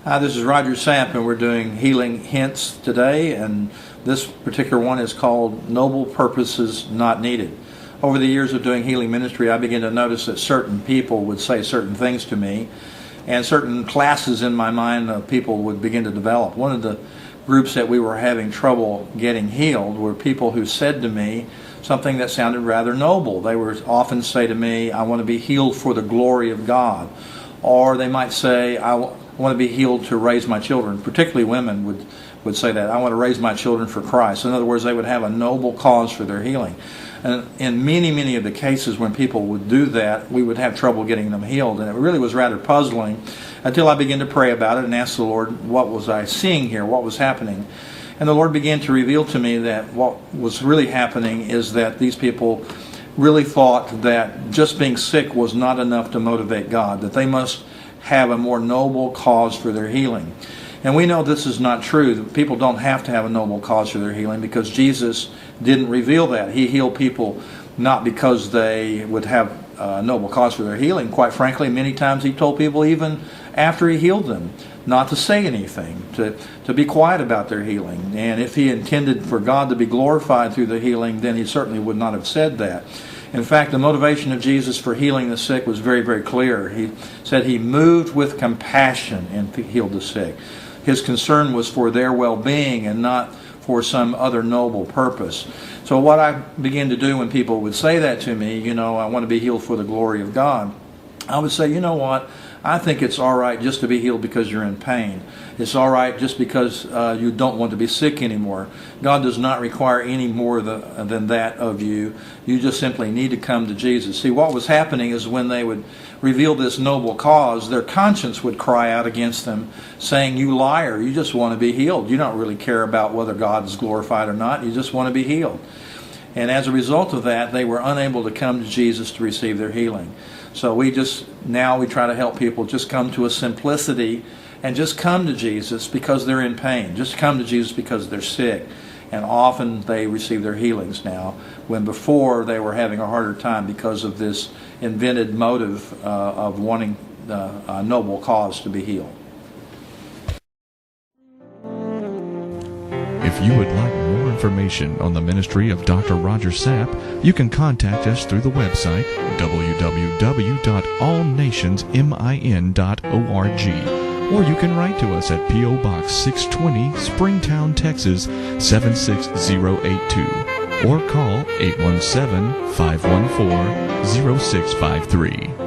Hi, this is Roger Sapp, and we're doing Healing Hints today, and this particular one is called Noble Purposes Not Needed. Over the years of doing healing ministry, I began to notice that certain people would say certain things to me, and certain classes in my mind of people would begin to develop. One of the groups that we were having trouble getting healed were people who said to me something that sounded rather noble. They would often say to me, I want to be healed for the glory of God. Or they might say, I want to be healed to raise my children. Particularly women would say that. I want to raise my children for Christ. In other words, they would have a noble cause for their healing. And in many of the cases when people would do that, we would have trouble getting them healed. And it really was rather puzzling until I began to pray about it and ask the Lord, what was I seeing here? What was happening? And the Lord began to reveal to me that what was really happening is that these people really thought that just being sick was not enough to motivate God, that they must have a more noble cause for their healing. And we know this is not true. People don't have to have a noble cause for their healing because Jesus didn't reveal that. He healed people not because they would have a noble cause for their healing. Quite frankly, many times He told people even after He healed them not to say anything, to be quiet about their healing. And if He intended for God to be glorified through the healing, then He certainly would not have said that. In fact, the motivation of Jesus for healing the sick was very clear. He said He moved with compassion and healed the sick. His concern was for their well-being and not for some other noble purpose. So what I began to do when people would say that to me, I want to be healed for the glory of God, I would say, you know what? I think it's all right just to be healed because you're in pain. It's all right just because you don't want to be sick anymore. God does not require any more than that of you. You just simply need to come to Jesus. See, what was happening is when they would reveal this noble cause, their conscience would cry out against them, saying, you liar, you just want to be healed. You don't really care about whether God is glorified or not. You just want to be healed. And as a result of that, they were unable to come to Jesus to receive their healing. So we try to help people just come to a simplicity and just come to Jesus because they're in pain. Just come to Jesus because they're sick. And often they receive their healings now, when before they were having a harder time because of this invented motive of wanting a noble cause to be healed. If you would like more information on the ministry of Dr. Roger Sapp, you can contact us through the website www.allnationsmin.org, or you can write to us at P.O. Box 620, Springtown, Texas 76082, or call 817-514-0653.